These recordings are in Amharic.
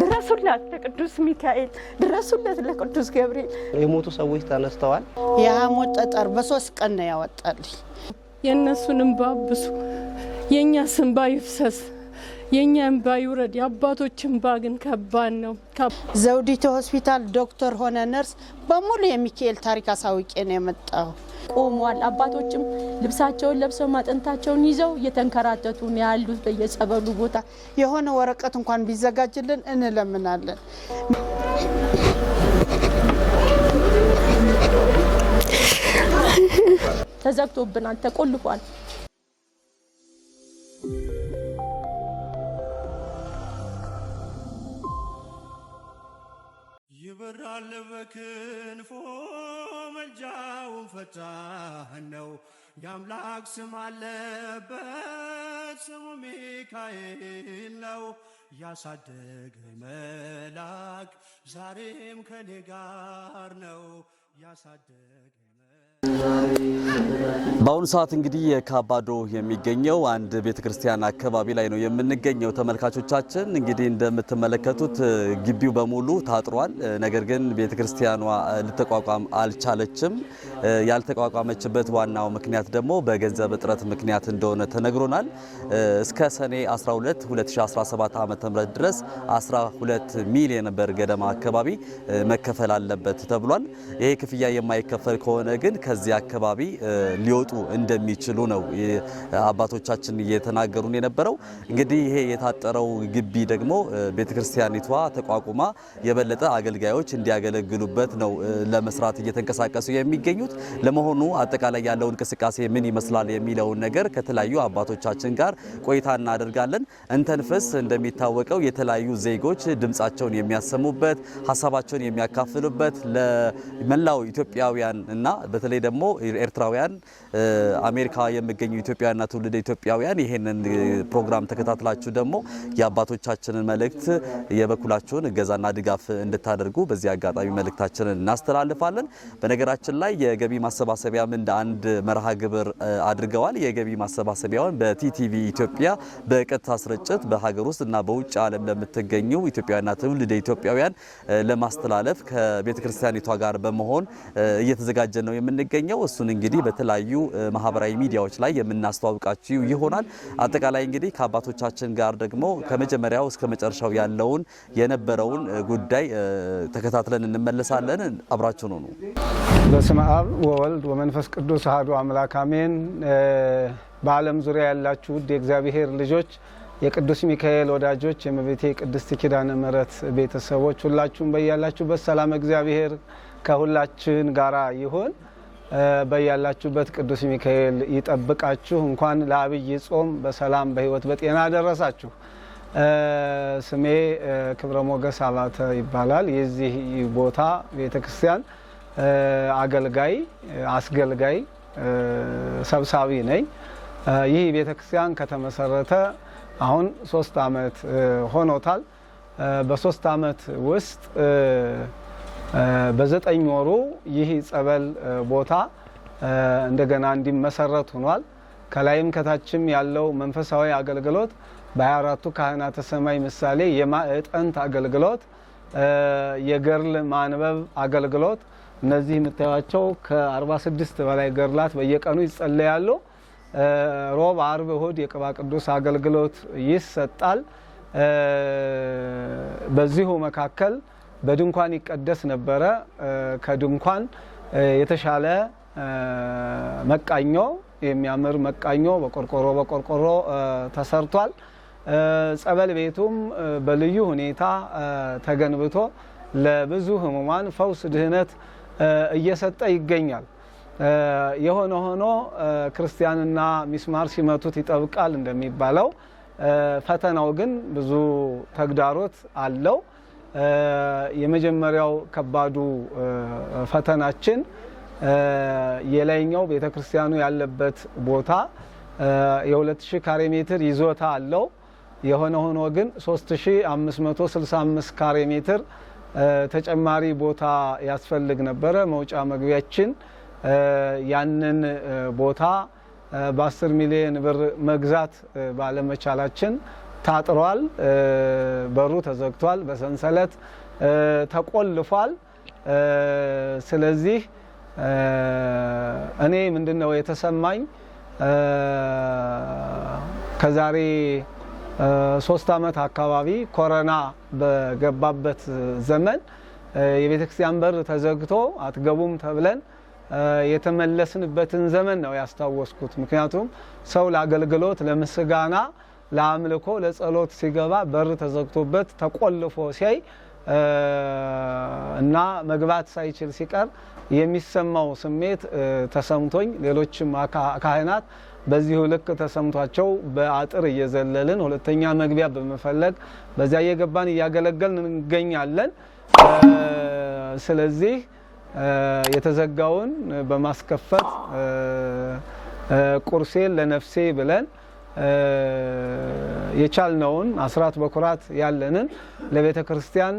ድረሱላት ለቅዱስ ሚካኤል ድረሱለት ለቅዱስ ገብርኤል። የሞቱ ሰዎች ተነስተዋል። የሐሞት ጠጠር በ3 ቀን ነው ያወጣልኝ። የእነሱንም ባብሱ የኛ እንባ ይፍሰስ የኛ እንባ ይውረድ። የአባቶች እንባ ግን ከባድ ነው። ዘውዲቱ ሆስፒታል ዶክተር ሆነ ነርስ በሙሉ የሚካኤል ታሪክ አሳውቄ ነው የመጣው። ቆሟል። አባቶችም ልብሳቸውን ለብሰው ማጠንታቸውን ይዘው እየተንከራተቱ ነው ያሉት በየጸበሉ ቦታ። የሆነ ወረቀት እንኳን ቢዘጋጅልን እንለምናለን። ተዘግቶብናል፣ ተቆልፏል። ይበራል በክንፎ መልጃውን ፈታህ ነው የአምላክ ስም አለበት ስሙ ሚካኤል ነው። ያሳደገ መልአክ ዛሬም ከኔ ጋር ነው ያሳደገ። በአሁኑ ሰዓት እንግዲህ የካባዶ የሚገኘው አንድ ቤተክርስቲያን አካባቢ ላይ ነው የምንገኘው። ተመልካቾቻችን እንግዲህ እንደምትመለከቱት ግቢው በሙሉ ታጥሯል። ነገር ግን ቤተክርስቲያኗ ልትቋቋም አልቻለችም። ያልተቋቋመችበት ዋናው ምክንያት ደግሞ በገንዘብ እጥረት ምክንያት እንደሆነ ተነግሮናል። እስከ ሰኔ 12 2017 ዓ.ም ድረስ 12 ሚሊዮን ብር ገደማ አካባቢ መከፈል አለበት ተብሏል። ይሄ ክፍያ የማይከፈል ከሆነ ግን ከዚህ አካባቢ ሊወጡ እንደሚችሉ ነው አባቶቻችን እየተናገሩን የነበረው። እንግዲህ ይሄ የታጠረው ግቢ ደግሞ ቤተክርስቲያኒቷ ተቋቁማ የበለጠ አገልጋዮች እንዲያገለግሉበት ነው ለመስራት እየተንቀሳቀሱ የሚገኙት። ለመሆኑ አጠቃላይ ያለው እንቅስቃሴ ምን ይመስላል የሚለውን ነገር ከተለያዩ አባቶቻችን ጋር ቆይታ እናደርጋለን። እንተንፍስ እንደሚታወቀው የተለያዩ ዜጎች ድምጻቸውን የሚያሰሙበት ሀሳባቸውን የሚያካፍሉበት ለመላው ኢትዮጵያውያን እና በተለይ ደግሞ ኤርትራውያን አሜሪካ የሚገኙ ኢትዮጵያውያንና ትውልደ ኢትዮጵያውያን ይሄንን ፕሮግራም ተከታትላችሁ ደግሞ የአባቶቻችንን መልእክት የበኩላችሁን እገዛና ድጋፍ እንድታደርጉ በዚህ አጋጣሚ መልእክታችንን እናስተላልፋለን። በነገራችን ላይ የገቢ ማሰባሰቢያም እንደ አንድ መርሃ ግብር አድርገዋል። የገቢ ማሰባሰቢያውን በቲቲቪ ኢትዮጵያ በቀጥታ ስርጭት በሀገር ውስጥ እና በውጭ ዓለም ለምትገኙ ኢትዮጵያውያንና ትውልደ ኢትዮጵያውያን ለማስተላለፍ ከቤተክርስቲያኒቷ ጋር በመሆን እየተዘጋጀ ነው የምንገኘው። እሱን እንግዲህ በተለያዩ ማህበራዊ ሚዲያዎች ላይ የምናስተዋውቃችሁ ይሆናል። አጠቃላይ እንግዲህ ከአባቶቻችን ጋር ደግሞ ከመጀመሪያው እስከ መጨረሻው ያለውን የነበረውን ጉዳይ ተከታትለን እንመለሳለን። አብራችሁ ነው። በስመ አብ ወወልድ ወመንፈስ ቅዱስ አሐዱ አምላክ አሜን። በዓለም ዙሪያ ያላችሁ የእግዚአብሔር ልጆች፣ የቅዱስ ሚካኤል ወዳጆች፣ የእመቤቴ ቅድስት ኪዳነ ምሕረት ቤተሰቦች ሁላችሁም በያላችሁበት ሰላም እግዚአብሔር ከሁላችን ጋራ ይሁን። በያላችሁበት ቅዱስ ሚካኤል ይጠብቃችሁ። እንኳን ለአብይ ጾም በሰላም በሕይወት በጤና ደረሳችሁ። ስሜ ክብረ ሞገስ አባተ ይባላል። የዚህ ቦታ ቤተክርስቲያን አገልጋይ አስገልጋይ ሰብሳቢ ነኝ። ይህ ቤተክርስቲያን ከተመሰረተ አሁን 3 ዓመት ሆኖታል። በ3 ዓመት ውስጥ በ9 ወሩ ይህ ጸበል ቦታ እንደገና እንዲመሰረት ሆኗል። ከላይም ከታችም ያለው መንፈሳዊ አገልግሎት በ24ቱ ካህናተ ሰማይ ምሳሌ የማዕጠንት አገልግሎት፣ የገርል ማንበብ አገልግሎት፣ እነዚህ የምታዩቸው ከ46 በላይ ገርላት በየቀኑ ይጸለያሉ። ሮብ፣ አርብ፣ እሁድ የቅባ ቅዱስ አገልግሎት ይሰጣል። በዚሁ መካከል በድንኳን ይቀደስ ነበረ። ከድንኳን የተሻለ መቃኞ የሚያምር መቃኞ በቆርቆሮ ተሰርቷል። ጸበል ቤቱም በልዩ ሁኔታ ተገንብቶ ለብዙ ህሙማን ፈውስ ድህነት እየሰጠ ይገኛል። የሆነ ሆኖ ክርስቲያንና ሚስማር ሲመቱት ይጠብቃል እንደሚባለው ፈተናው ግን ብዙ ተግዳሮት አለው። የመጀመሪያው ከባዱ ፈተናችን የላይኛው ቤተክርስቲያኑ ያለበት ቦታ የ2000 ካሬ ሜትር ይዞታ አለው። የሆነ ሆኖ ግን 3565 ካሬ ሜትር ተጨማሪ ቦታ ያስፈልግ ነበረ። መውጫ መግቢያችን ያንን ቦታ በ10 ሚሊዮን ብር መግዛት ባለመቻላችን ታጥሯል። በሩ ተዘግቷል፣ በሰንሰለት ተቆልፏል። ስለዚህ እኔ ምንድነው የተሰማኝ ከዛሬ 3 ዓመት አካባቢ ኮሮና በገባበት ዘመን የቤተክርስቲያን በር ተዘግቶ አትገቡም ተብለን የተመለስንበትን ዘመን ነው ያስታወስኩት። ምክንያቱም ሰው ለአገልግሎት፣ ለምስጋና፣ ለአምልኮ፣ ለጸሎት ሲገባ በር ተዘግቶበት ተቆልፎ ሲያይ እና መግባት ሳይችል ሲቀር የሚሰማው ስሜት ተሰምቶኝ ሌሎችም ካህናት በዚሁ ልክ ተሰምቷቸው በአጥር እየዘለልን ሁለተኛ መግቢያ በመፈለግ በዚያ እየገባን እያገለገልን እንገኛለን። ስለዚህ የተዘጋውን በማስከፈት ቁርሴን ለነፍሴ ብለን የቻልነውን አስራት በኩራት ያለንን ለቤተ ክርስቲያን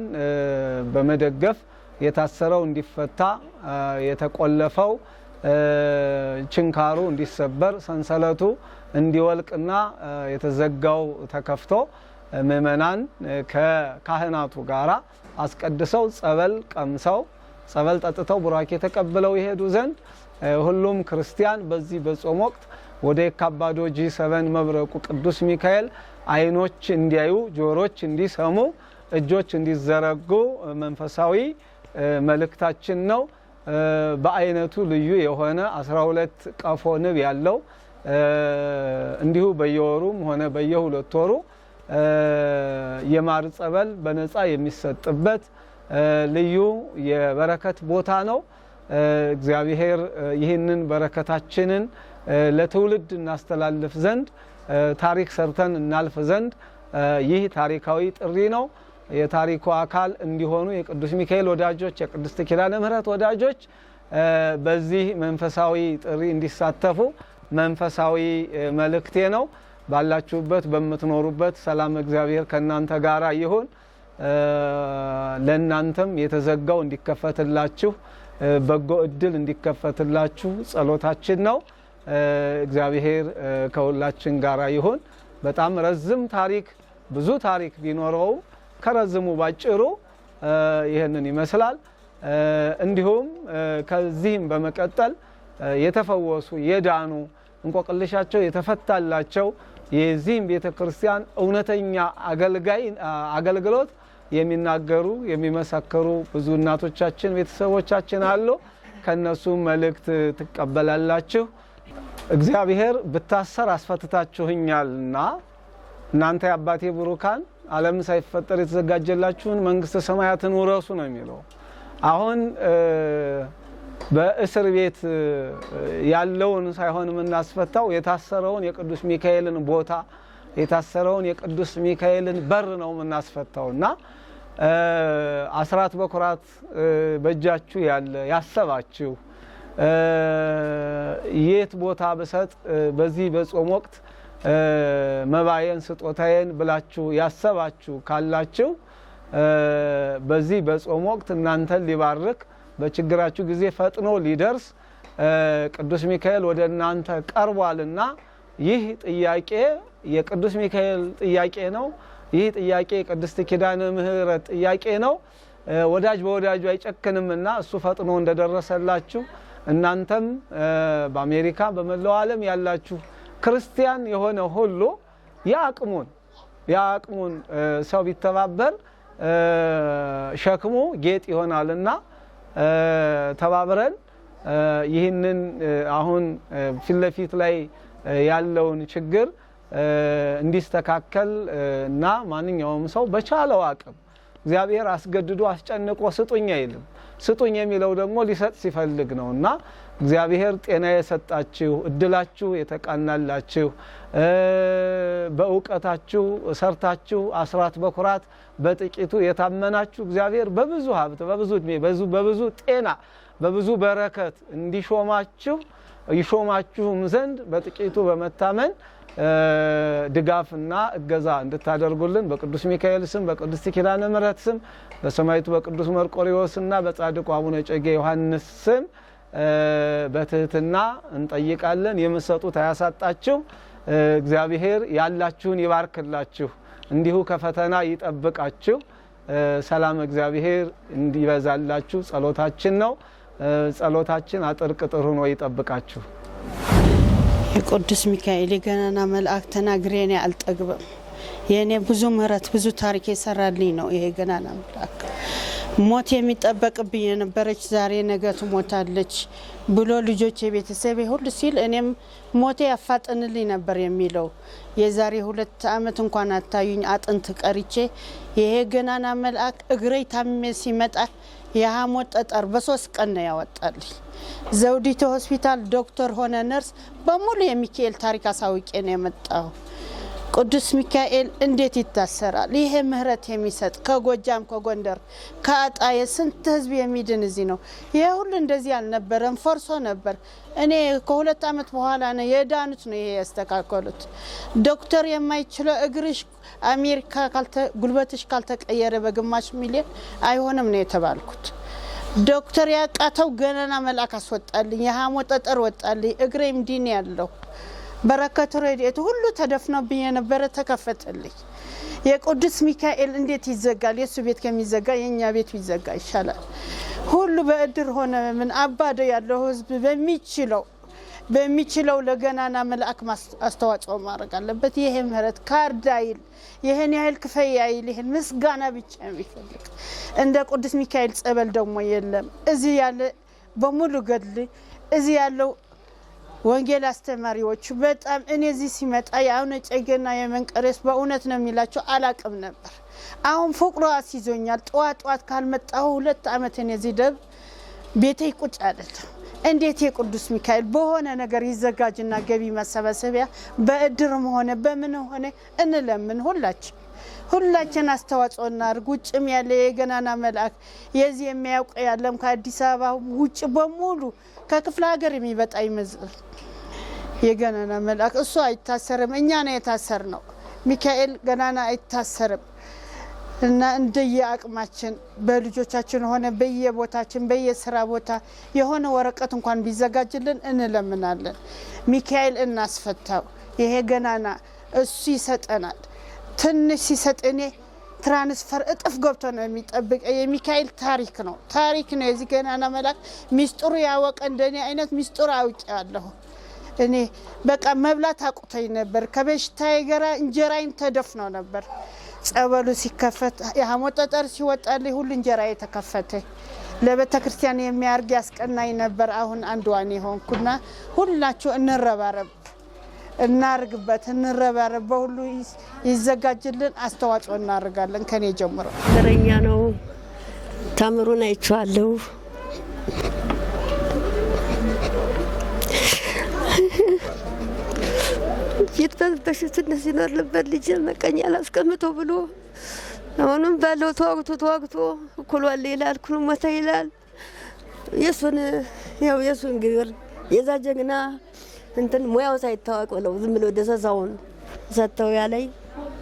በመደገፍ የታሰረው እንዲፈታ፣ የተቆለፈው ችንካሩ እንዲሰበር፣ ሰንሰለቱ እንዲወልቅና የተዘጋው ተከፍቶ ምእመናን ከካህናቱ ጋራ አስቀድሰው ጸበል ቀምሰው ጸበል ጠጥተው ቡራኬ ተቀብለው ይሄዱ ዘንድ ሁሉም ክርስቲያን በዚህ በጾም ወቅት ወደ የካባዶ G7 መብረቁ ቅዱስ ሚካኤል አይኖች እንዲያዩ፣ ጆሮች እንዲሰሙ፣ እጆች እንዲዘረጉ መንፈሳዊ መልእክታችን ነው። በአይነቱ ልዩ የሆነ 12 ቀፎ ንብ ያለው እንዲሁ በየወሩም ሆነ በየሁለት ወሩ የማር ጸበል በነፃ የሚሰጥበት ልዩ የበረከት ቦታ ነው። እግዚአብሔር ይህንን በረከታችንን ለትውልድ እናስተላልፍ ዘንድ ታሪክ ሰርተን እናልፍ ዘንድ ይህ ታሪካዊ ጥሪ ነው። የታሪኩ አካል እንዲሆኑ የቅዱስ ሚካኤል ወዳጆች፣ የቅድስት ኪዳነ ምህረት ወዳጆች በዚህ መንፈሳዊ ጥሪ እንዲሳተፉ መንፈሳዊ መልእክቴ ነው። ባላችሁበት በምትኖሩበት ሰላም እግዚአብሔር ከናንተ ጋራ ይሁን። ለናንተም የተዘጋው እንዲከፈትላችሁ፣ በጎ እድል እንዲከፈትላችሁ ጸሎታችን ነው። እግዚአብሔር ከሁላችን ጋራ ይሁን። በጣም ረዝም ታሪክ ብዙ ታሪክ ቢኖረው ከረዝሙ ባጭሩ ይሄንን ይመስላል። እንዲሁም ከዚህም በመቀጠል የተፈወሱ የዳኑ እንቆቅልሻቸው የተፈታላቸው የዚህም ቤተክርስቲያን እውነተኛ አገልግሎት የሚናገሩ የሚመሰክሩ ብዙ እናቶቻችን ቤተሰቦቻችን አሉ። ከነሱ መልእክት ትቀበላላችሁ። እግዚአብሔር ብታሰር አስፈትታችሁኛልና እናንተ የአባቴ ብሩካን ዓለም ሳይፈጠር የተዘጋጀላችሁን መንግስተ ሰማያትን ውረሱ ነው የሚለው። አሁን በእስር ቤት ያለውን ሳይሆን የምናስፈታው የታሰረውን የቅዱስ ሚካኤልን ቦታ የታሰረውን የቅዱስ ሚካኤልን በር ነው የምናስፈታውና አስራት በኩራት በእጃችሁ ያለ ያሰባችሁ የት ቦታ በሰጥ በዚህ በጾም ወቅት መባየን ስጦታዬን ብላችሁ ያሰባችሁ ካላችሁ በዚህ በጾም ወቅት እናንተን ሊባርክ በችግራችሁ ጊዜ ፈጥኖ ሊደርስ ቅዱስ ሚካኤል ወደ እናንተ ቀርቧልና ይህ ጥያቄ የቅዱስ ሚካኤል ጥያቄ ነው። ይህ ጥያቄ የቅድስት ኪዳነ ምህረት ጥያቄ ነው። ወዳጅ በወዳጁ አይጨክንምና እሱ ፈጥኖ እንደደረሰላችሁ እናንተም በአሜሪካ በመላው ዓለም ያላችሁ ክርስቲያን የሆነ ሁሉ ያቅሙን ሰው ቢተባበር ሸክሙ ጌጥ ይሆናልና ተባብረን ይህንን አሁን ፊት ለፊት ላይ ያለውን ችግር እንዲስተካከል እና ማንኛውም ሰው በቻለው አቅም እግዚአብሔር አስገድዶ አስጨንቆ ስጡኝ አይልም። ስጡኝ የሚለው ደግሞ ሊሰጥ ሲፈልግ ነውና እግዚአብሔር ጤና የሰጣችሁ እድላችሁ የተቃናላችሁ በእውቀታችሁ ሰርታችሁ አስራት በኩራት በጥቂቱ የታመናችሁ እግዚአብሔር በብዙ ሀብት በብዙ እድሜ በብዙ ጤና በብዙ በረከት እንዲሾማችሁ ይሾማችሁም ዘንድ በጥቂቱ በመታመን ድጋፍና እገዛ እንድታደርጉልን በቅዱስ ሚካኤል ስም በቅድስት ኪዳነ ምህረት ስም በሰማዕቱ በቅዱስ መርቆሬዎስና በጻድቁ አቡነ እጨጌ ዮሐንስ ስም በትህትና እንጠይቃለን። የምትሰጡት አያሳጣችሁ። እግዚአብሔር ያላችሁን ይባርክላችሁ። እንዲሁ ከፈተና ይጠብቃችሁ። ሰላም እግዚአብሔር እንዲበዛላችሁ ጸሎታችን ነው። ጸሎታችን አጥር ቅጥር ሆኖ ይጠብቃችሁ። የቅዱስ ሚካኤል የገናና መልአክ ተናግሬ እኔ አልጠግብም። የኔ ብዙ ምህረት ብዙ ታሪክ የሰራልኝ ነው ይሄ ገናና መልአክ። ሞት የሚጠበቅብኝ የነበረች ዛሬ ነገ ትሞታለች ብሎ ልጆች የቤተሰብ ሁሉ ሲል እኔም ሞቴ ያፋጥንልኝ ነበር የሚለው። የዛሬ 2 ዓመት እንኳን አታዩኝ አጥንት ቀርቼ ይሄ ገናና መልአክ እግሬ ታሜ ሲመጣ የሐሞት ጠጠር በ3 ቀን ነው ያወጣልኝ። ዘውዲቱ ሆስፒታል ዶክተር ሆነ ነርስ በሙሉ የሚካኤል ታሪክ አሳውቄ ነው የመጣው። ቅዱስ ሚካኤል እንዴት ይታሰራል? ይሄ ምህረት የሚሰጥ ከጎጃም ከጎንደር ከአጣዬ ስንት ህዝብ የሚድን እዚህ ነው። ይሄ ሁሉ እንደዚህ አልነበረም፣ ፈርሶ ነበር። እኔ ከ2 ዓመት በኋላ ነው የዳኑት ነው ይሄ ያስተካከሉት። ዶክተር የማይችለው እግርሽ አሜሪካ ጉልበትሽ ካልተቀየረ በግማሽ ሚሊዮን አይሆንም ነው የተባልኩት። ዶክተር ያቃተው ገናና መልአክ አስወጣልኝ። የሐሞት ጠጠር ወጣልኝ። እግሬም ዲን ያለው በረከቱ ረድኤቱ ሁሉ ተደፍኖብኝ የነበረ ተከፈተልኝ። የቅዱስ ሚካኤል እንዴት ይዘጋል? የሱ ቤት ከሚዘጋ የኛ ቤት ቢዘጋ ይሻላል። ሁሉ በእድር ሆነ ምን አባዶ ያለው ህዝብ በሚችለው ለገናና መልአክ አስተዋጽኦ ማድረግ አለበት። ይሄ ምህረት ካርድ አይል፣ ይሄን ያህል ክፈይ አይል፣ ይሄን ምስጋና ብቻ የሚፈልግ እንደ ቅዱስ ሚካኤል ጸበል ደግሞ የለም። እዚህ ያለ በሙሉ ገድል እዚህ ያለው ወንጌል አስተማሪዎች በጣም እኔ እዚህ ሲመጣ የአቡነ እጨጌና የመንቀሬስ በእውነት ነው የሚላቸው አላቅም ነበር። አሁን ፍቅሩ አስይዞኛል። ጠዋት ካልመጣሁ 2 ዓመት እኔ እዚህ ደብ ቤቴ ቁጭ አይደለም። እንዴት የቅዱስ ሚካኤል በሆነ ነገር ይዘጋጅና ገቢ ማሰባሰቢያ በእድርም ሆነ በምን ሆነ እንለምን ሁላችን አስተዋጽኦ እናድርግ። ውጭም ያለ የገናና መልአክ የዚህ የሚያውቅ ያለም ከአዲስ አበባ ውጭ በሙሉ ከክፍለ ሀገር የሚበጣ ይመዝል የገናና መልአክ እሱ አይታሰርም። እኛ ነው የታሰርነው። ሚካኤል ገናና አይታሰርም እና እንደየ አቅማችን በልጆቻችን ሆነ በየቦታችን በየስራ ቦታ የሆነ ወረቀት እንኳን ቢዘጋጅልን እንለምናለን። ሚካኤል እናስፈታው። ይሄ ገናና እሱ ይሰጠናል። ትንሽ ሲሰጥ እኔ ትራንስፈር እጥፍ ገብቶ ነው የሚጠብቅ። የሚካኤል ታሪክ ነው የዚህ ገናና መልአክ። ሚስጥሩ ያወቀ እንደኔ አይነት ሚስጥሩ አውቄያለሁ። እኔ በቃ መብላት አቁተኝ ነበር። ከበሽታዬ ጋር እንጀራዬን ተደፍኖ ነበር። ጸበሉ ሲከፈት የሐሞት ጠጠር ሲወጣልኝ ሁሉ እንጀራዬ ተከፈተ። ለቤተ ክርስቲያን የሚያርግ ያስቀናኝ ነበር። አሁን አንዷን የሆንኩና ሁላችሁ እንረባረብ እናርግበት እንረባረብ። በሁሉ ይዘጋጅልን አስተዋጽኦ እናርጋለን። ከኔ ጀምሮ ደረኛ ነው። ታምሩን አይቻለሁ። ይተንተሽ ትንሽ ይኖር ነበር ልጅ መቀኛ ላስቀምጦ ብሎ አሁንም ባለው ተዋግቶ እኩሏል ይላል፣ እኩሉ ሞተ ይላል። የሱን ግብር የዛ ጀግና እንትን ሙያው ሳይታወቅ ብለው ዝም ብሎ ደሰሳውን ሰጥተው ያለኝ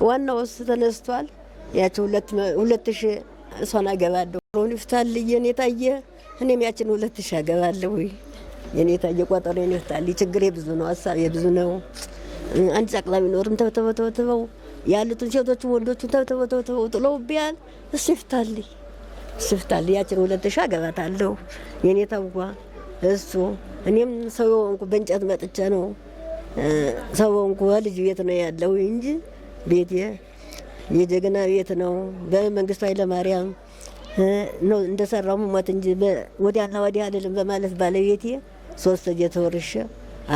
ዋናውስ ተነስቷል። ያቸው 2000 እሷን አገባለሁ ሮን ይፍታል የኔ ታየ እኔም ያችን 2000 አገባለሁ የኔ ታየ ቋጠሮ የኔ ይፍታል። ችግሬ ብዙ ነው፣ ሀሳቤ ብዙ ነው። አንድ ጨቅላ ቢኖርም ተበተበተበው ያሉትን ሴቶቹ ወንዶቹን ተበተበተበው ጥለውብኛል። እሱ ይፍታል ያችን 2000 አገባታለሁ የኔ ታውቋ እሱ እኔም ሰው እንኳን በእንጨት መጥቼ ነው ሰው እንኳን ልጅ ቤት ነው ያለው እንጂ ቤት የጀግና ቤት ነው። በመንግስቱ ኃይለ ማርያም ነው እንደሰራው ሞት እንጂ ወዲያና ወዲያ አይደለም በማለት ባለቤቴ 3 እየተወርሸ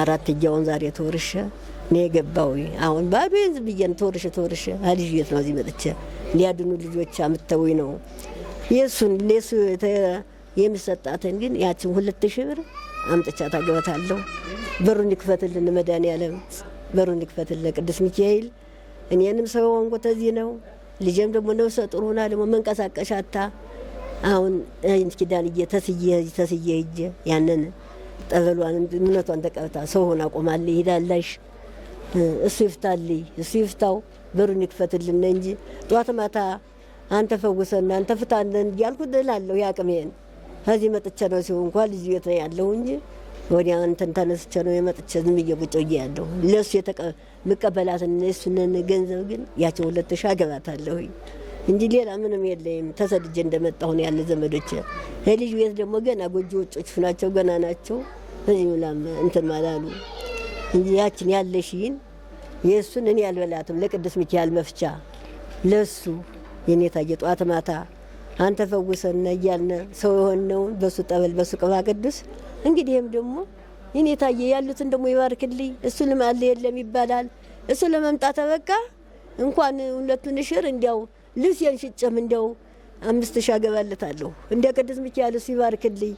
4 እያውን ዛሬ ተወርሸ ነው የገባው። አሁን ባዶን ዝም ብዬ ተወርሸ ልጅ ቤት ነው እዚህ መጥቼ ሊያድኑ ልጆች አምጥተውኝ ነው የሱ የሚሰጣትን ግን ያችን 2000 ብር አምጥቻት አገባታለሁ። በሩን ይክፈትልን መድኃኒዓለም፣ በሩን ይክፈትልን ቅዱስ ሚካኤል። እኔንም ሰው ወንቆ ተዚህ ነው ልጄም ደግሞ ነው ሰጥሩና ደግሞ መንቀሳቀሻታ አሁን ኪዳን ተስዬ ሂጄ ያንን ጠበሏን እምነቷን ተቀብታ ሰው ሆና ቆማለች ሄዳለሽ። እሱ ይፍታው በሩን ይክፈትልን እንጂ ጧት ማታ አንተ ፈውሰና አንተ ፍታን እያልኩ እላለሁ። ያቅሜን ከዚህ መጥቼ ነው ሲሆን እንኳን ልጅ ቤት ነው ያለው እንጂ ወዲያ እንትን ተነስቼ ነው የመጥቼ ዝም ብዬ ቁጭ ብያለሁ። ለሱ የምቀበላትን እሱንን ገንዘብ ግን ያቸው 2000 አገባታለሁ እንጂ ሌላ ምንም የለኝም። ተሰድጄ እንደመጣሁ ነው ያለ ዘመዶቼ። ልጅ ቤት ደግሞ ገና ጎጆ ወጮች ናቸው ገና ናቸው። እዚህ ምናም እንትን ማላሉ እንጂ ያችን ያለሽን የሱን እኔ አልበላትም። ለቅዱስ ሚካኤል መፍቻ ለሱ የኔታ የጧት ማታ አንተ ፈውሰና እያልን ሰው የሆነውን በሱ ጠበል በሱ ቅባ ቅዱስ እንግዲህም ደግሞ የኔታ ያሉትን ደግሞ ይባርክልኝ። እሱ ለማለ የለም ይባላል። እሱ ለመምጣት በቃ እንኳን ሁለቱን ሽር እንዲያው ልብሴን ሽጨም እንዲያው 5000 አገባለታለሁ። እንደ ቅዱስ ሚካኤል እሱ ይባርክልኝ።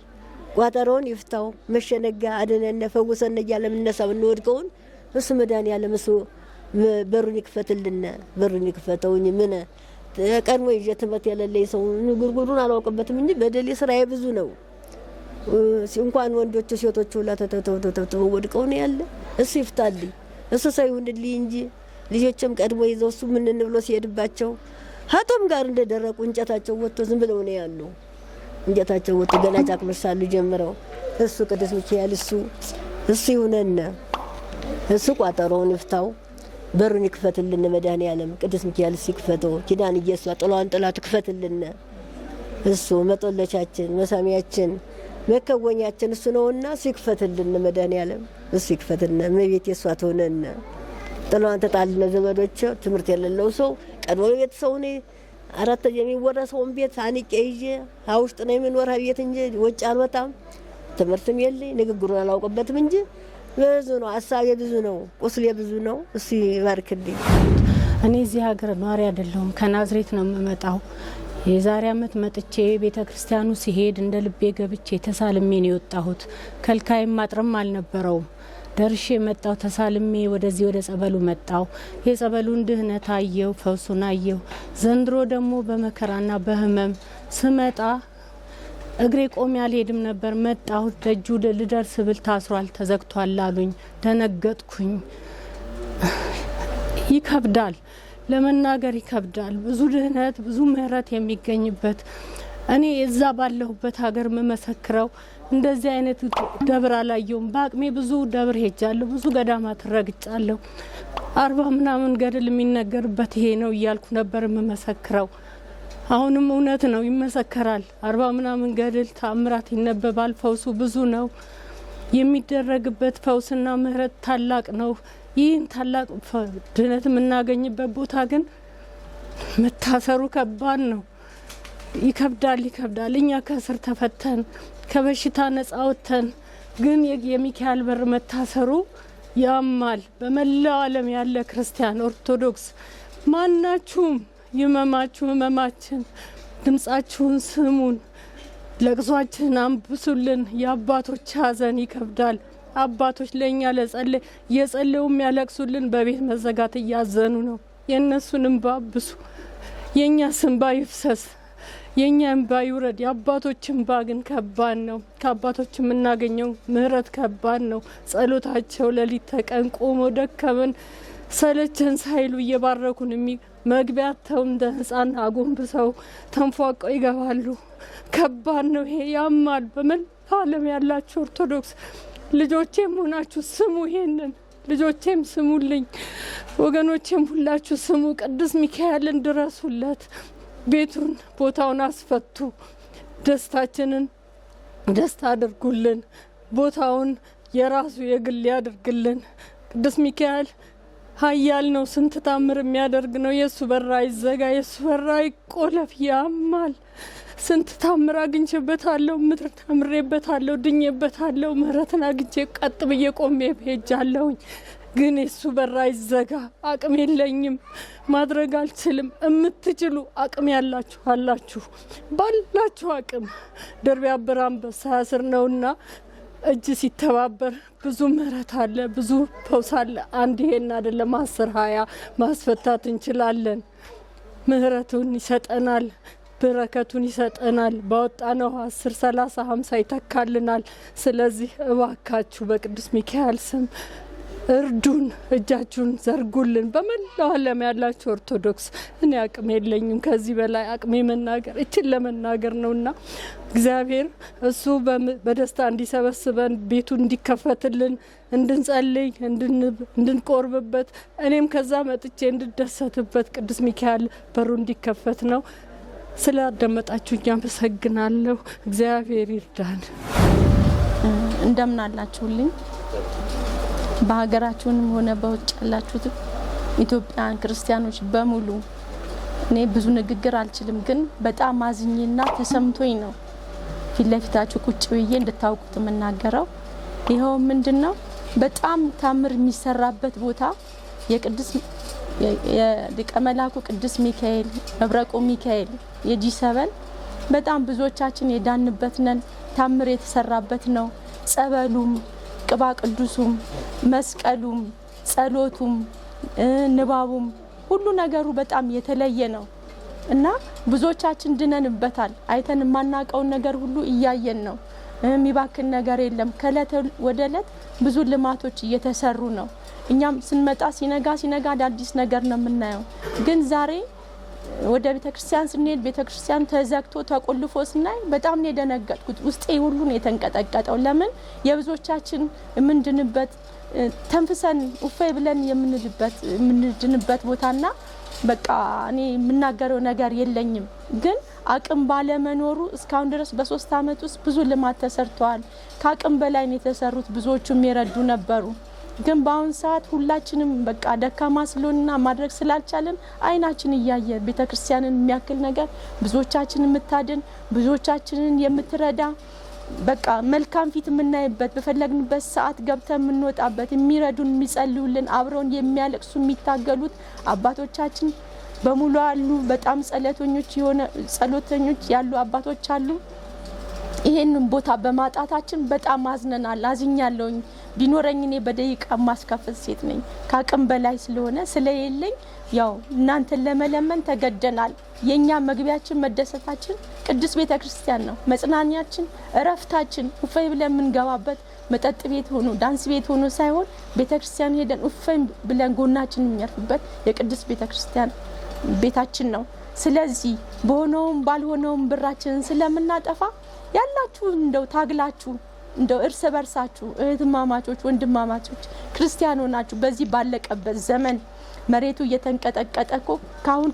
ቋጠሮውን ይፍታው መሸነጋ አደነነ ፈውሰና እያልን ምንነሳው እንወድቀውን እሱ መድኃኒዓለም እሱ በሩን ይክፈትልና በሩን ይክፈተውኝ። ምን ቀድሞ ይዤ ትምህርት የሌለኝ ሰው ጉርጉሩን አላውቅበትም እንጂ በደሌ ስራዬ ብዙ ነው። እንኳን ወንዶቹ ሴቶቹ ለተተተተተው ወድቀው ነው ያለ። እሱ ይፍታልኝ እሱ ሰው ይሁንልኝ እንጂ ልጆችም ቀድሞ ይዘው እሱ ምን እንብሎ ሲሄድባቸው ሀቶም ጋር እንደደረቁ እንጨታቸው ወጥቶ ዝም ብለው ነው ያሉ። እንጨታቸው ወጥቶ ገና ጫቅምሳሉ ጀምረው እሱ ቅዱስ ሚካኤል እሱ ይሁንና እሱ ቋጠሮውን ይፍታው በሩን ይክፈትልን። መድኃኒዓለም ቅዱስ ሚካኤል ሲክፈተው ኪዳን ኢየሱስ ጥሏን ጥላት ይክፈትልን። እሱ መጦለቻችን መሳሚያችን መከወኛችን እሱ ነውና ሲክፈትልን መድኃኒዓለም እሱ ይክፈትና መቤት የሷ ተሆነና ጥሏን ተጣልና ዘመዶች ትምህርት የሌለው ሰው ቀድሞ ቤት ሰው ነው አራት የሚወረሰውን ቤት አንቄ ይዤ አውሽጥ ነው የምኖር ቤት እንጂ ወጭ አልወጣም። ትምህርትም የለኝ ንግግሩን አላውቅበትም እንጂ ብዙ ነው ሀሳቤ ብዙ ነው ቁስሌ ብዙ ነው። እሱ ይባርክልኝ። እኔ እዚህ ሀገር ኗሪ አይደለሁም ከናዝሬት ነው የምመጣው። የዛሬ አመት መጥቼ ቤተ ክርስቲያኑ ሲሄድ እንደ ልቤ ገብቼ ተሳልሜ ነው የወጣሁት። ከልካይም ማጥረም አልነበረውም። ደርሼ መጣው ተሳልሜ ወደዚህ ወደ ጸበሉ መጣው። የጸበሉን ድህነት አየው ፈውሱን አየው። ዘንድሮ ደግሞ በመከራና በህመም ስመጣ እግሬ ቆሜ አልሄድም ነበር። መጣሁ ደጁ ልደርስ ብል ታስሯል ተዘግቷል አሉኝ። ደነገጥኩኝ። ይከብዳል ለመናገር ይከብዳል። ብዙ ድህነት ብዙ ምህረት የሚገኝበት እኔ እዛ ባለሁበት ሀገር መመሰክረው እንደዚህ አይነት ደብር አላየውም። በአቅሜ ብዙ ደብር ሄጃለሁ፣ ብዙ ገዳማት ረግጫለሁ። 40 ምናምን ገድል የሚነገርበት ይሄ ነው እያልኩ ነበር መመሰክረው። አሁንም እውነት ነው ይመሰከራል። 40 ምናምን ገድል ተአምራት ይነበባል። ፈውሱ ብዙ ነው የሚደረግበት። ፈውስና ምህረት ታላቅ ነው። ይህን ታላቅ ድነት የምናገኝበት ቦታ ግን መታሰሩ ከባድ ነው። ይከብዳል። እኛ ከስር ተፈተን ከበሽታ ነጻ ወጥተን ግን የሚካኤል በር መታሰሩ ያማል። በመላው ዓለም ያለ ክርስቲያን ኦርቶዶክስ ማናችሁም ይመማችሁ ህመማችን ድምጻችሁን ስሙን፣ ለቅሷችን አንብሱልን። የአባቶች ሀዘን ይከብዳል። አባቶች ለኛ ለጸለይ የጸለዩም ያለቅሱልን በቤት መዘጋት እያዘኑ ነው። የነሱንም ባብሱ የኛ ስንባ ይፍሰስ፣ የኛ እንባ ይውረድ። የአባቶች እንባ ግን ከባድ ነው። ከአባቶች የምናገኘው ምህረት ከባድ ነው። ጸሎታቸው ሌሊት ተቀን ቆሞ ደከመን ሰለቸን ሳይሉ እየባረኩን መግቢያቸው እንደ ህፃን አጎንብሰው ተንፏቀው ይገባሉ። ከባድ ነው ይሄ ያማል። በመላው ዓለም ያላችሁ ኦርቶዶክስ ልጆቼም ሆናችሁ ስሙ፣ ይሄንን ልጆቼም ስሙልኝ፣ ወገኖቼም ሁላችሁ ስሙ። ቅዱስ ሚካኤልን ድረሱለት፣ ቤቱን ቦታውን አስፈቱ፣ ደስታችንን ደስታ አድርጉልን፣ ቦታውን የራሱ የግል ያድርግልን። ቅዱስ ሚካኤል ኃያል ነው፣ ስንት ታምር የሚያደርግ ነው። የሱ በር አይዘጋ፣ የሱ በር አይቆለፍ። ያማል። ስንት ታምር አግኝቼበታለሁ፣ ምድር ተምሬበታለሁ፣ ድኜበታለሁ። ምህረትን አግኝቼ ቀጥ ብዬ ቆሜ ሄጃለሁኝ። ግን የሱ በር አይዘጋ። አቅም የለኝም፣ ማድረግ አልችልም። እምትችሉ አቅም ያላችሁ አላችሁ፣ ባላችሁ አቅም ድር ቢያብር አንበሳ ያስር ነውና እጅ ሲተባበር ብዙ ምህረት አለ፣ ብዙ ፈውስ አለ። አንድ ይሄን አይደለም 10 20 ማስፈታት እንችላለን። ምህረቱን ይሰጠናል፣ በረከቱን ይሰጠናል። ባወጣነው 10 30 50 ይተካልናል። ስለዚህ እባካችሁ በቅዱስ ሚካኤል ስም እርዱን፣ እጃችሁን ዘርጉልን። በመላው ዓለም ያላችሁ ኦርቶዶክስ እኔ አቅም የለኝም ከዚህ በላይ አቅሜ መናገር እችን ለመናገር ነውና እግዚአብሔር እሱ በደስታ እንዲሰበስበን ቤቱ እንዲከፈትልን እንድንጸልይ እንድንቆርብበት እኔም ከዛ መጥቼ እንድደሰትበት ቅዱስ ሚካኤል በሩ እንዲከፈት ነው። ስላዳመጣችሁኝ አመሰግናለሁ። እግዚአብሔር ይርዳን። እንደምን አላችሁልኝ? በሀገራችሁንም ሆነ በውጭ ያላችሁት ኢትዮጵያን ክርስቲያኖች በሙሉ እኔ ብዙ ንግግር አልችልም፣ ግን በጣም አዝኜና ተሰምቶኝ ነው ፊት ለፊታችሁ ቁጭ ብዬ እንድታውቁት የምናገረው። ይኸው ምንድነው በጣም ታምር የሚሰራበት ቦታ የሊቀ መላኩ ቅዱስ ሚካኤል መብረቁ ሚካኤል የጂ7 በጣም ብዙዎቻችን የዳንበት ነን። ታምር የተሰራበት ነው። ጸበሉም ቅባ ቅዱሱም መስቀሉም ጸሎቱም ንባቡም ሁሉ ነገሩ በጣም የተለየ ነው እና ብዙዎቻችን ድነንበታል። አይተን የማናቀውን ነገር ሁሉ እያየን ነው። የሚባክን ነገር የለም። ከእለት ወደ እለት ብዙ ልማቶች እየተሰሩ ነው። እኛም ስንመጣ ሲነጋ አዳዲስ ነገር ነው የምናየው። ግን ዛሬ ወደ ቤተክርስቲያን ስንሄድ ቤተክርስቲያን ተዘግቶ ተቆልፎ ስናይ በጣም ነው የደነገጥኩት። ውስጤ ሁሉ ነው የተንቀጠቀጠው። ለምን የብዙዎቻችን የምንድንበት ተንፍሰን ውፋይ ብለን የምንድንበት ቦታና በቃ እኔ የምናገረው ነገር የለኝም። ግን አቅም ባለመኖሩ እስካሁን ድረስ በ3 አመት ውስጥ ብዙ ልማት ተሰርተዋል። ከአቅም በላይ ነው የተሰሩት። ብዙዎቹም የረዱ ነበሩ። ግን በአሁን ሰዓት ሁላችንም በቃ ደካማ ስለሆነና ማድረግ ስላልቻለን አይናችን እያየ ቤተክርስቲያንን የሚያክል ነገር ብዙዎቻችንን የምታድን ብዙዎቻችንን የምትረዳ በቃ መልካም ፊት የምናይበት በፈለግንበት ሰዓት ገብተን የምንወጣበት የሚረዱን የሚጸልዩልን አብረውን የሚያለቅሱ የሚታገሉት አባቶቻችን በሙሉ አሉ። በጣም ጸሎተኞች ያሉ አባቶች አሉ። ይሄንን ቦታ በማጣታችን በጣም አዝነናል። አዝኛለሁኝ። ቢኖረኝ እኔ በደቂቃ ማስከፈት ሴት ነኝ። ከአቅም በላይ ስለሆነ ስለሌለኝ ያው እናንተን ለመለመን ተገደናል። የኛ መግቢያችን መደሰታችን ቅዱስ ቤተክርስቲያን ነው። መጽናኛችን እረፍታችን ውፈይ ብለን የምንገባበት መጠጥ ቤት ሆኖ ዳንስ ቤት ሆኖ ሳይሆን ቤተክርስቲያን ሄደን ውፈይ ብለን ጎናችን የሚያርፍበት የቅዱስ ቤተክርስቲያን ቤታችን ነው። ስለዚህ በሆነውም ባልሆነውም ብራችንን ስለምናጠፋ ያላችሁ እንደው ታግላችሁ እንደው እርስ በርሳችሁ እህትማማቾች ወንድማማቾች ክርስቲያን ሆናችሁ በዚህ ባለቀበት ዘመን መሬቱ እየተንቀጠቀጠኮ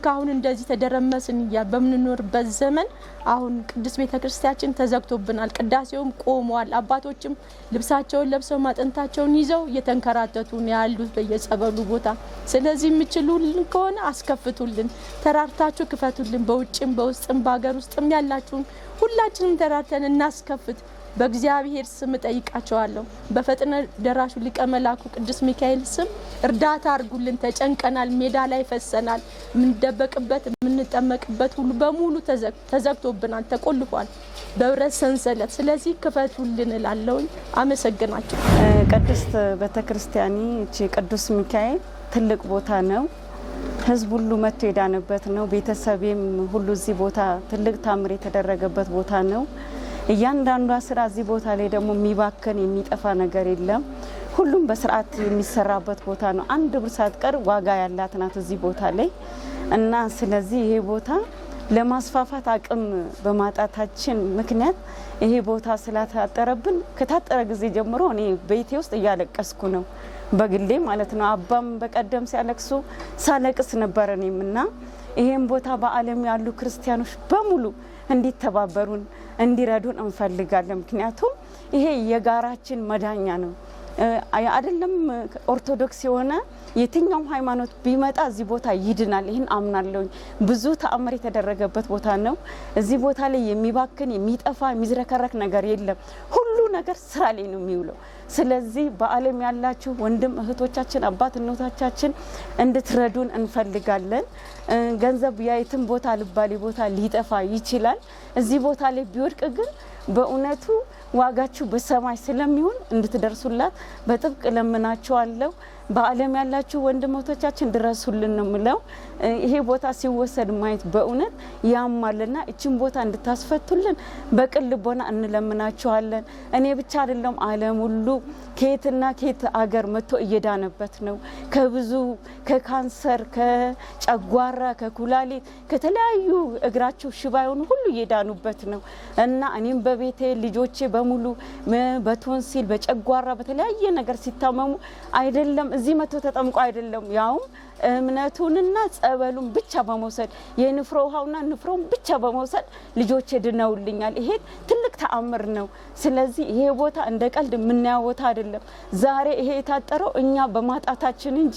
ካሁን እንደዚህ ተደረመስን በምንኖርበት ዘመን አሁን ቅዱስ ቤተክርስቲያችን ተዘግቶብናል። ቅዳሴውም ቆሟል። አባቶችም ልብሳቸውን ለብሰው ማጠንታቸውን ይዘው እየተንከራተቱ ነው ያሉት በየጸበሉ ቦታ። ስለዚህ የምትችሉልን ከሆነ አስከፍቱልን፣ ተራርታችሁ ክፈቱልን። በውጭም በውስጥም በአገር ውስጥም ያላችሁን ሁላችንም ተራርተን እናስከፍት። በእግዚአብሔር ስም ጠይቃቸዋለሁ። በፈጥነ ደራሹ ሊቀ መላኩ ቅዱስ ሚካኤል ስም እርዳታ አድርጉልን። ተጨንቀናል። ሜዳ ላይ ፈሰናል። የምንደበቅበት የምንጠመቅበት ሁሉ በሙሉ ተዘግቶብናል፣ ተቆልፏል በብረት ሰንሰለት። ስለዚህ ክፈቱልን እላለሁኝ። አመሰግናለሁ። ቅድስት ቤተክርስቲያኒ እቺ ቅዱስ ሚካኤል ትልቅ ቦታ ነው። ህዝብ ሁሉ መጥቶ የዳነበት ነው። ቤተሰቤም ሁሉ እዚህ ቦታ ትልቅ ታምር የተደረገበት ቦታ ነው። እያንዳንዷ ስራ እዚህ ቦታ ላይ ደግሞ የሚባከን የሚጠፋ ነገር የለም። ሁሉም በስርዓት የሚሰራበት ቦታ ነው። አንድ ብር ሳትቀር ዋጋ ያላት ናት እዚህ ቦታ ላይ እና ስለዚህ ይሄ ቦታ ለማስፋፋት አቅም በማጣታችን ምክንያት ይሄ ቦታ ስላታጠረብን ከታጠረ ጊዜ ጀምሮ እኔ ቤቴ ውስጥ እያለቀስኩ ነው፣ በግሌ ማለት ነው። አባም በቀደም ሲያለቅሱ ሳለቅስ ነበር እኔምና ይሄን ቦታ በዓለም ያሉ ክርስቲያኖች በሙሉ እንዲተባበሩን እንዲረዱን እንፈልጋለን። ምክንያቱም ይሄ የጋራችን መዳኛ ነው። አይደለም ኦርቶዶክስ የሆነ የትኛውም ሃይማኖት ቢመጣ እዚህ ቦታ ይድናል። ይሄን አምናለሁ። ብዙ ተአምር የተደረገበት ቦታ ነው። እዚህ ቦታ ላይ የሚባክን የሚጠፋ የሚዝረከረክ ነገር የለም። ሁሉ ነገር ስራ ላይ ነው የሚውለው። ስለዚህ በዓለም ያላችሁ ወንድም እህቶቻችን አባት እናቶቻችን እንድትረዱን እንፈልጋለን። ገንዘብ የትም ቦታ ልባሌ ቦታ ሊጠፋ ይችላል። እዚህ ቦታ ላይ ቢወድቅ ግን በእውነቱ ዋጋችሁ በሰማይ ስለሚሆን እንድትደርሱላት በጥብቅ ለምናችኋለሁ። በዓለም ያላችሁ ወንድሞቻችን ድረሱልን ነው ምለው። ይሄ ቦታ ሲወሰድ ማየት በእውነት ያማልና እቺን ቦታ እንድታስፈቱልን በቅን ልቦና እንለምናችኋለን። እኔ ብቻ አይደለም ዓለም ሁሉ ከየትና ከየት አገር መጥቶ እየዳነበት ነው። ከብዙ ከካንሰር፣ ከጨጓራ፣ ከኩላሊት፣ ከተለያዩ እግራቸው ሽባ የሆኑ ሁሉ እየዳኑበት ነው እና እኔም በቤቴ ልጆቼ በሙሉ በቶንሲል በጨጓራ በተለያየ ነገር ሲታመሙ አይደለም እዚህ መጥቶ ተጠምቆ አይደለም ያውም እምነቱንና ጸበሉን ብቻ በመውሰድ የንፍሮ ውሃውና ንፍሮን ብቻ በመውሰድ ልጆቼ ድነውልኛል። ይሄ ትልቅ ተአምር ነው። ስለዚህ ይሄ ቦታ እንደ ቀልድ የምናየው ቦታ አይደለም። ዛሬ ይሄ የታጠረው እኛ በማጣታችን እንጂ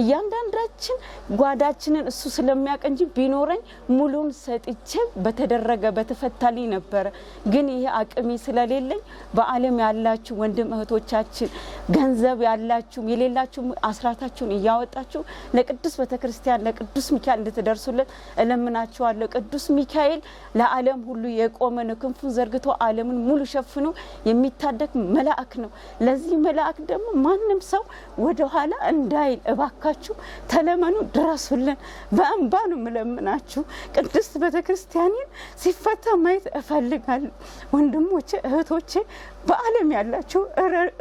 እያንዳንዳችን ጓዳችንን እሱ ስለሚያውቅ እንጂ ቢኖረኝ ሙሉን ሰጥቼ በተደረገ በተፈታልኝ ነበረ። ግን ይሄ አቅሚ ስለሌለኝ በዓለም ያላችሁ ወንድም እህቶቻችን ገንዘብ ያላችሁ የሌላችሁ አስራታችሁን እያወጣችሁ ለቅዱስ ቤተክርስቲያን ለቅዱስ ሚካኤል እንድትደርሱልን እለምናችኋለሁ። ቅዱስ ሚካኤል ለዓለም ሁሉ የቆመ ነው። ክንፉን ዘርግቶ ዓለምን ሙሉ ሸፍኖ የሚታደግ መልአክ ነው። ለዚህ መልአክ ደግሞ ማንም ሰው ወደ ኋላ እንዳይል እባካችሁ ተለመኑ፣ ድረሱልን። በእንባ ነው የምለምናችሁ። ቅዱስ ቤተክርስቲያንን ሲፈታ ማየት እፈልጋለሁ። ወንድሞቼ እህቶቼ በዓለም ያላችሁ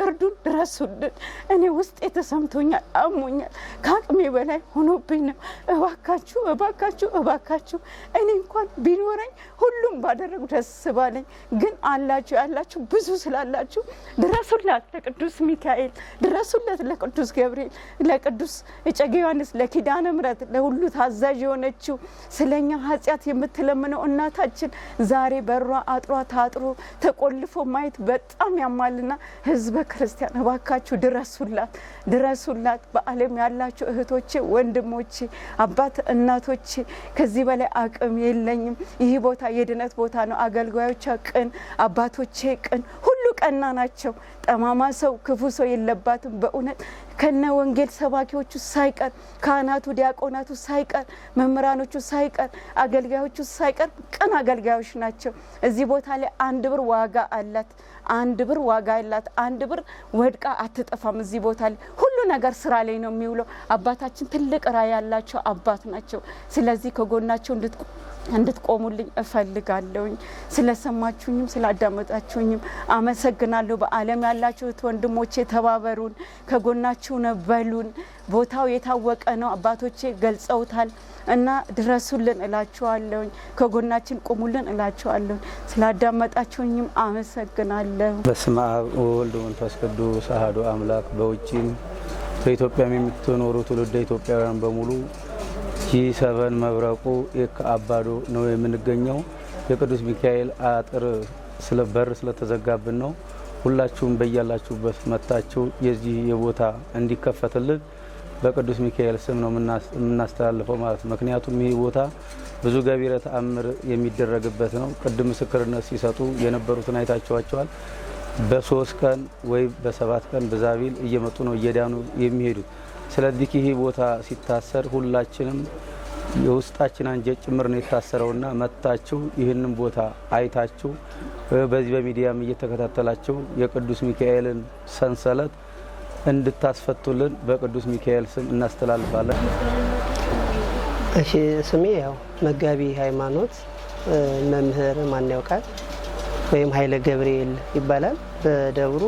እርዱን፣ ድረሱልን። እኔ ውስጥ ተሰምቶኛል፣ አሞኛል፣ ከአቅሜ በላይ ሆኖብኝ ነው። እባካችሁ እባካችሁ እባካችሁ እኔ እንኳን ቢኖረኝ ሁሉም ባደረጉ ደስ ባለኝ። ግን አላችሁ ያላችሁ ብዙ ስላላችሁ ድረሱላት ለቅዱስ ሚካኤል፣ ድረሱለት ለቅዱስ ገብርኤል፣ ለቅዱስ እጨጌ ዮሐንስ፣ ለኪዳነ ምሕረት፣ ለሁሉ ታዛዥ የሆነችው ስለኛ ኃጢአት የምትለምነው እናታችን ዛሬ በሯ አጥሯ ታጥሮ ተቆልፎ ማየት በጣም ያማልና ህዝበ ክርስቲያን እባካችሁ ድረሱላት፣ ድረሱላት። በዓለም ያላችሁ እህቶቼ ወንድሞቼ፣ አባት እናቶቼ ከዚህ በላይ አቅም የለኝም። ይህ ቦታ የድነት ቦታ ነው። አገልጋዮቿ ቅን፣ አባቶቼ ቅን፣ ሁሉ ቀና ናቸው። ጠማማ ሰው ክፉ ሰው የለባትም። በእውነት ከነ ወንጌል ሰባኪዎቹ ሳይቀር ካህናቱ፣ ዲያቆናቱ ሳይቀር መምህራኖቹ ሳይቀር አገልጋዮቹ ሳይቀር ቅን አገልጋዮች ናቸው። እዚህ ቦታ ላይ 1 ብር ዋጋ አላት። 1 ብር ዋጋ አላት። 1 ብር ወድቃ አትጠፋም። እዚህ ቦታ ላይ ሁሉ ነገር ስራ ላይ ነው የሚውለው። አባታችን ትልቅ ራዕይ ያላቸው አባት ናቸው። ስለዚህ ከጎናቸው እንድትቆሙልኝ እፈልጋለሁኝ። ስለሰማችሁኝም ስላዳመጣችሁኝም አመሰግናለሁ። በዓለም ያላችሁት ወንድሞቼ ተባበሩን፣ ከጎናችሁ ነበሉን። ቦታው የታወቀ ነው፣ አባቶቼ ገልጸውታል እና ድረሱልን እላችኋለሁኝ። ከጎናችን ቁሙልን እላችኋለሁ። ስላዳመጣችሁኝም አመሰግናለሁ። በስመ አብ ወወልድ ወመንፈስ ቅዱስ አሐዱ አምላክ። በውጪም በኢትዮጵያም የምትኖሩ ትውልደ ኢትዮጵያውያን በሙሉ ጂ7 መብረቁ የከአባዶ ነው የምንገኘው። የቅዱስ ሚካኤል አጥር በር ስለተዘጋብን ነው። ሁላችሁም በያላችሁበት መታችሁ የዚህ የቦታ እንዲከፈትልን በቅዱስ ሚካኤል ስም ነው የምናስተላልፈው ማለት ነው። ምክንያቱም ይህ ቦታ ብዙ ገቢረ ተአምር የሚደረግበት ነው። ቅድም ምስክርነት ሲሰጡ የነበሩትን አይታችኋቸዋል። በ3 ቀን ወይ በ7 ቀን በዛቢል እየመጡ ነው እየዳኑ የሚሄዱት። ስለዚህ ይህ ቦታ ሲታሰር ሁላችንም የውስጣችን አንጀት ጭምር ነው የታሰረውና መታችሁ ይህንን ቦታ አይታችሁ በዚህ በሚዲያም እየተከታተላችሁ የቅዱስ ሚካኤልን ሰንሰለት እንድታስፈቱልን በቅዱስ ሚካኤል ስም እናስተላልፋለን። እሺ፣ ስሜ ያው መጋቢ ሃይማኖት መምህር ማን ያውቃል ወይም ኃይለ ገብርኤል ይባላል። በደብሩ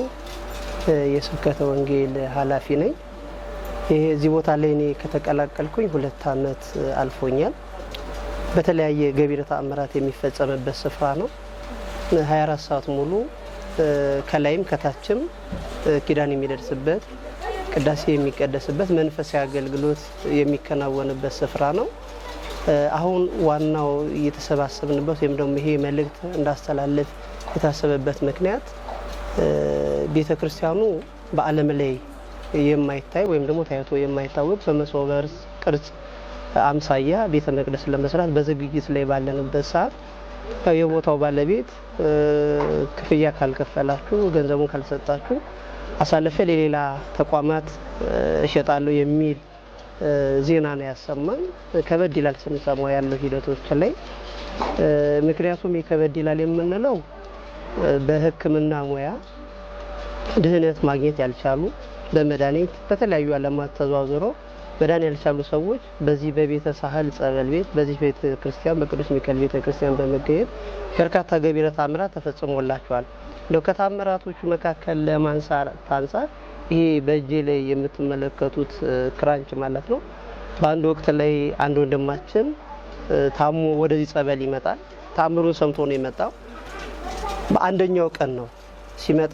የስብከተ ወንጌል ኃላፊ ነኝ። ይሄ እዚህ ቦታ ላይ እኔ ከተቀላቀልኩኝ 2 ዓመት አልፎኛል። በተለያየ ገቢረ ተአምራት የሚፈጸምበት ስፍራ ነው። 24 ሰዓት ሙሉ ከላይም ከታችም ኪዳን የሚደርስበት፣ ቅዳሴ የሚቀደስበት፣ መንፈሳዊ አገልግሎት የሚከናወንበት ስፍራ ነው። አሁን ዋናው እየተሰባሰብንበት ወይም ደግሞ ይሄ መልእክት እንዳስተላለፍ የታሰበበት ምክንያት ቤተክርስቲያኑ በዓለም ላይ የማይታይ ወይም ደግሞ ታይቶ የማይታወቅ በመሶበ ቅርጽ አምሳያ ቤተ መቅደስ ለመስራት በዝግጅት ላይ ባለንበት ሰዓት የቦታው ባለቤት ክፍያ ካልከፈላችሁ ገንዘቡን ካልሰጣችሁ አሳልፈ ለሌላ ተቋማት እሸጣለሁ የሚል ዜና ነው ያሰማን። ከበድ ይላል ስንሰማው ያለው ሂደቶች ላይ። ምክንያቱም ከበድ ይላል የምንለው በሕክምና ሙያ ድህነት ማግኘት ያልቻሉ በመድኃኒት በተለያዩ ዓለማት ተዘዋውረው መዳን ያልቻሉ ሰዎች በዚህ በቤተ ሳህል ጸበል ቤት በዚህ ቤተ ክርስቲያን በቅዱስ ሚካኤል ቤተ ክርስቲያን በመገኘት በርካታ ገቢረ ተአምራት ተፈጽሞላቸዋል። እንደው ከታምራቶቹ መካከል ለማንሳት አንፃር ይሄ በእጄ ላይ የምትመለከቱት ክራንች ማለት ነው። በአንድ ወቅት ላይ አንድ ወንድማችን ታሞ ወደዚህ ጸበል ይመጣል። ታምሩን ሰምቶ ነው የመጣው። በአንደኛው ቀን ነው ሲመጣ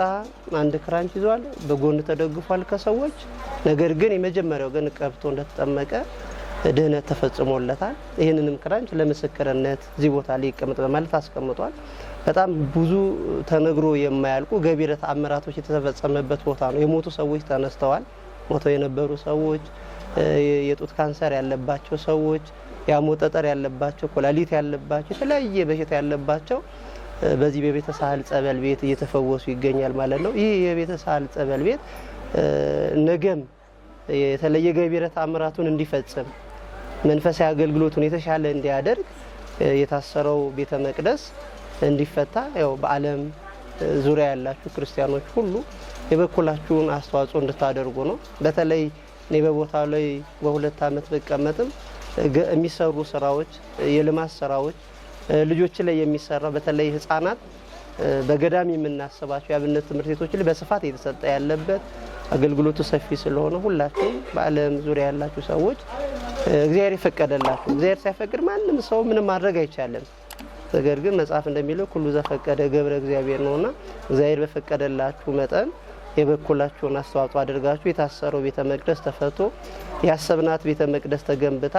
አንድ ክራንች ይዟል፣ በጎን ተደግፏል ከሰዎች። ነገር ግን የመጀመሪያው ግን ቀብቶ እንደተጠመቀ ድህነት ተፈጽሞለታል። ይህንንም ክራንች ለምስክርነት እዚህ ቦታ ላይ ይቀመጥ በማለት አስቀምጧል። በጣም ብዙ ተነግሮ የማያልቁ ገቢረ ተአምራቶች የተፈጸመበት ቦታ ነው። የሞቱ ሰዎች ተነስተዋል። ሞተው የነበሩ ሰዎች፣ የጡት ካንሰር ያለባቸው ሰዎች፣ የአሞት ጠጠር ያለባቸው፣ ኮላሊት ያለባቸው፣ የተለያየ በሽታ ያለባቸው በዚህ በቤተ ሳህል ጸበል ቤት እየተፈወሱ ይገኛል ማለት ነው። ይህ የቤተ ሳህል ጸበል ቤት ነገም የተለየ ገቢረ ተአምራቱን እንዲፈጽም መንፈሳዊ አገልግሎቱን የተሻለ እንዲያደርግ የታሰረው ቤተ መቅደስ እንዲፈታ ያው በዓለም ዙሪያ ያላችሁ ክርስቲያኖች ሁሉ የበኩላችሁን አስተዋጽኦ እንድታደርጉ ነው። በተለይ እኔ በቦታው ላይ በሁለት ዓመት ብቀመጥም የሚሰሩ ስራዎች፣ የልማት ስራዎች ልጆች ላይ የሚሰራ በተለይ ህፃናት በገዳም የምናስባቸው የአብነት ትምህርት ቤቶች ላይ በስፋት እየተሰጠ ያለበት አገልግሎቱ ሰፊ ስለሆነ ሁላችሁም በዓለም ዙሪያ ያላችሁ ሰዎች እግዚአብሔር የፈቀደላችሁ፣ እግዚአብሔር ሳይፈቅድ ማንም ሰው ምንም ማድረግ አይቻልም። ነገር ግን መጽሐፍ እንደሚለው ሁሉ ዘፈቀደ ገብረ እግዚአብሔር ነውና እግዚአብሔር በፈቀደላችሁ መጠን የበኩላችሁን አስተዋጽኦ አድርጋችሁ የታሰረው ቤተ መቅደስ ተፈቶ ያሰብናት ቤተ መቅደስ ተገንብታ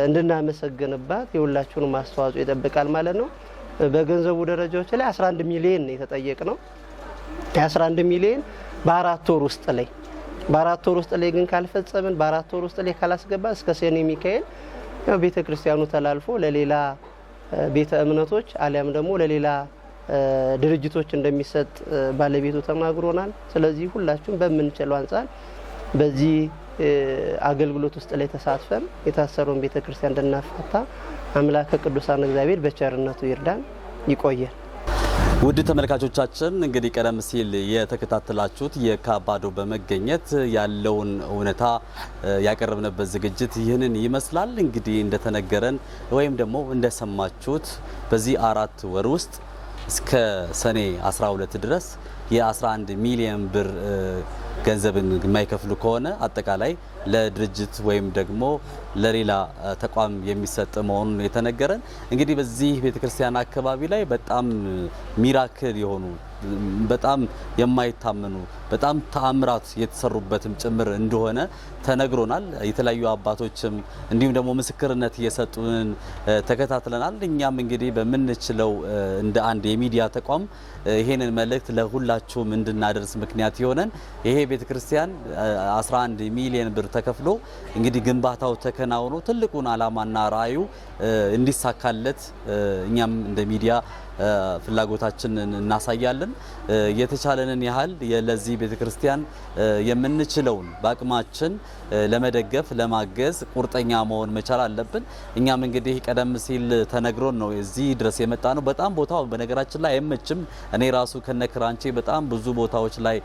እንድናመሰግንባት የሁላችሁንም አስተዋጽኦ ይጠብቃል ማለት ነው። በገንዘቡ ደረጃዎች ላይ 11 ሚሊዮን ነው የተጠየቅነው። 11 ሚሊዮን በአራት ወር ውስጥ ላይ ግን ካልፈጸምን በአራት ወር ውስጥ ላይ ካላስገባ እስከ ሰኔ ሚካኤል ያው ቤተ ክርስቲያኑ ተላልፎ ለሌላ ቤተ እምነቶች አሊያም ደግሞ ለሌላ ድርጅቶች እንደሚሰጥ ባለቤቱ ተናግሮናል። ስለዚህ ሁላችሁም በምንችለው አንፃር በዚህ አገልግሎት ውስጥ ላይ ተሳትፈን የታሰረውን ቤተ ክርስቲያን እንድናፈታ አምላከ ቅዱሳን እግዚአብሔር በቸርነቱ ይርዳን። ይቆያል። ውድ ተመልካቾቻችን እንግዲህ ቀደም ሲል የተከታተላችሁት የካባዶ በመገኘት ያለውን እውነታ ያቀረብንበት ዝግጅት ይህንን ይመስላል። እንግዲህ እንደተነገረን ወይም ደግሞ እንደሰማችሁት በዚህ 4 ወር ውስጥ እስከ ሰኔ 12 ድረስ የ11 ሚሊዮን ብር ገንዘብን የማይከፍሉ ከሆነ አጠቃላይ ለድርጅት ወይም ደግሞ ለሌላ ተቋም የሚሰጥ መሆኑን የተነገረን። እንግዲህ በዚህ ቤተክርስቲያን አካባቢ ላይ በጣም ሚራክል የሆኑ በጣም የማይታመኑ በጣም ተአምራት የተሰሩበትም ጭምር እንደሆነ ተነግሮናል። የተለያዩ አባቶችም እንዲሁም ደግሞ ምስክርነት እየሰጡን ተከታትለናል። እኛም እንግዲህ በምንችለው እንደ አንድ የሚዲያ ተቋም ይሄንን መልእክት ለሁላችሁም እንድናደርስ ምክንያት የሆነን ይሄ ቤተክርስቲያን 11 ሚሊዮን ብር ተከፍሎ እንግዲህ ግንባታው ተከናውኖ ትልቁን ዓላማና ራዕዩ እንዲሳካለት እኛም እንደ ሚዲያ ፍላጎታችንን እናሳያለን። የተቻለንን ያህል ለዚህ ቤተክርስቲያን የምንችለውን በአቅማችን ለመደገፍ ለማገዝ ቁርጠኛ መሆን መቻል አለብን። እኛም እንግዲህ ቀደም ሲል ተነግሮን ነው እዚህ ድረስ የመጣ ነው። በጣም ቦታው በነገራችን ላይ አይመችም። እኔ ራሱ ከነክራንቼ በጣም ብዙ ቦታዎች ላይ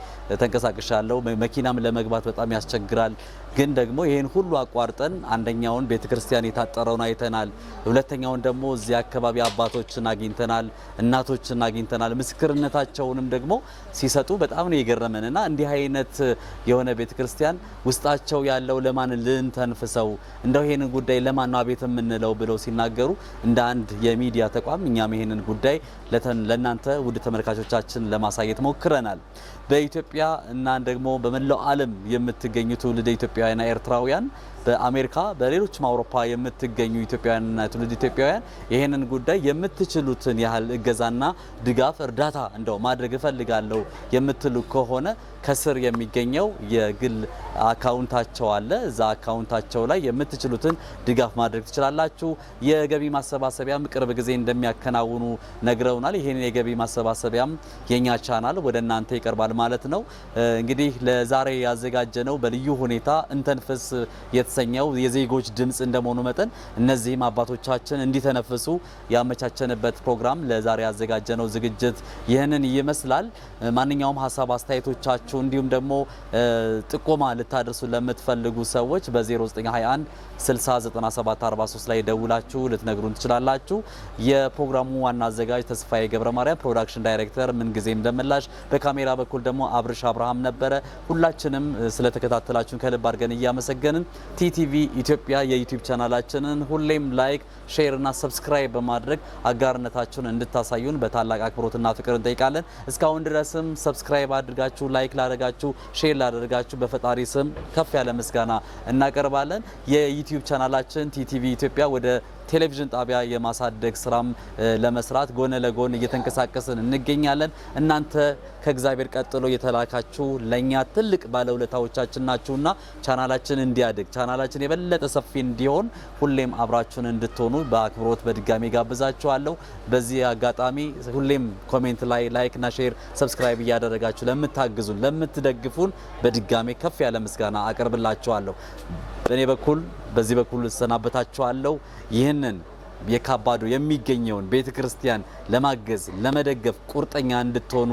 ተንቀሳቅሻለሁ። መኪናም ለመግባት በጣም ያስቸግራል። ግን ደግሞ ይሄን ሁሉ አቋርጠን አንደኛውን ቤተክርስቲያን የታጠረውን አይተናል። ሁለተኛውን ደግሞ እዚህ አካባቢ አባቶችን አግኝተናል፣ እናቶችን አግኝተናል። ምስክርነታቸውንም ደግሞ ሲሰጡ በጣም ነው የገረመንና እንዲህ አይነት የሆነ ቤተክርስቲያን ውስጣቸው ያለው ለማን ልንተንፍሰው እንደው ይሄንን ጉዳይ ለማን ነው አቤት የምንለው ብለው ሲናገሩ እንደ አንድ የሚዲያ ተቋም እኛም ይሄንን ጉዳይ ለእናንተ ውድ ተመልካቾቻችን ለማሳየት ሞክረናል። በኢትዮጵያ እና ደግሞ በመላው ዓለም የምትገኙ ትውልደ ኢትዮጵያውያንና ኤርትራውያን በአሜሪካ በሌሎችም አውሮፓ የምትገኙ ኢትዮጵያውያንና ትውልደ ኢትዮጵያውያን ይሄንን ጉዳይ የምትችሉትን ያህል እገዛና ድጋፍ እርዳታ እንደው ማድረግ እፈልጋለሁ የምትሉ ከሆነ ከስር የሚገኘው የግል አካውንታቸው አለ። እዛ አካውንታቸው ላይ የምትችሉትን ድጋፍ ማድረግ ትችላላችሁ። የገቢ ማሰባሰቢያም ቅርብ ጊዜ እንደሚያከናውኑ ነግረውናል። ይሄን የገቢ ማሰባሰቢያም የኛ ቻናል ወደ እናንተ ይቀርባል ማለት ነው። እንግዲህ ለዛሬ ያዘጋጀነው በልዩ ሁኔታ እንተንፍስ የተሰኘው የዜጎች ድምጽ እንደመሆኑ መጠን እነዚህም አባቶቻችን እንዲተነፍሱ ያመቻቸንበት ፕሮግራም ለዛሬ ያዘጋጀነው ዝግጅት ይህንን ይመስላል። ማንኛውም ሀሳብ አስተያየቶቻችሁ ያላችሁ እንዲሁም ደግሞ ጥቆማ ልታደርሱ ለምትፈልጉ ሰዎች በ0921 609743 ላይ ደውላችሁ ልትነግሩን ትችላላችሁ። የፕሮግራሙ ዋና አዘጋጅ ተስፋዬ ገብረ ማርያም፣ ፕሮዳክሽን ዳይሬክተር ምንጊዜም ደመላሽ፣ በካሜራ በኩል ደግሞ አብርሽ አብርሃም ነበረ። ሁላችንም ስለተከታተላችሁን ከልብ አድርገን እያመሰገንን ቲቲቪ ኢትዮጵያ የዩቲዩብ ቻናላችንን ሁሌም ላይክ፣ ሼር እና ሰብስክራይብ በማድረግ አጋርነታችሁን እንድታሳዩን በታላቅ አክብሮትና ፍቅር እንጠይቃለን። እስካሁን ድረስም ሰብስክራይብ አድርጋችሁ ላይክ ላደረጋችሁ፣ ሼር ላደረጋችሁ በፈጣሪ ስም ከፍ ያለ ምስጋና እናቀርባለን። የዩቲዩብ ቻናላችን ቲቲቪ ኢትዮጵያ ወደ ቴሌቪዥን ጣቢያ የማሳደግ ስራም ለመስራት ጎን ለጎን እየተንቀሳቀስን እንገኛለን። እናንተ ከእግዚአብሔር ቀጥሎ የተላካችሁ ለኛ ትልቅ ባለውለታዎቻችን ናችሁና ቻናላችን እንዲያድግ ቻናላችን የበለጠ ሰፊ እንዲሆን ሁሌም አብራችሁን እንድትሆኑ በአክብሮት በድጋሚ ጋብዛችኋለሁ። በዚህ አጋጣሚ ሁሌም ኮሜንት ላይ ላይክ እና ሼር ሰብስክራይብ እያደረጋችሁ ለምታግዙን ለምትደግፉን በድጋሚ ከፍ ያለ ምስጋና አቀርብላችኋለሁ። በእኔ በኩል በዚህ በኩል ሰናበታችኋለሁ። ይህንን የካባዶ የሚገኘውን ቤተክርስቲያን ለማገዝ ለመደገፍ ቁርጠኛ እንድትሆኑ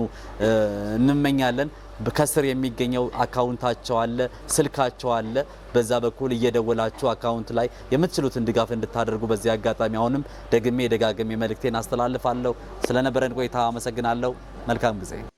እንመኛለን። ከስር የሚገኘው አካውንታቸው አለ፣ ስልካቸው አለ። በዛ በኩል እየደወላችሁ አካውንት ላይ የምትችሉትን ድጋፍ እንድታደርጉ በዚህ አጋጣሚ አሁንም ደግሜ ደጋግሜ መልእክቴን አስተላልፋለሁ። ስለነበረን ቆይታ አመሰግናለሁ። መልካም ጊዜ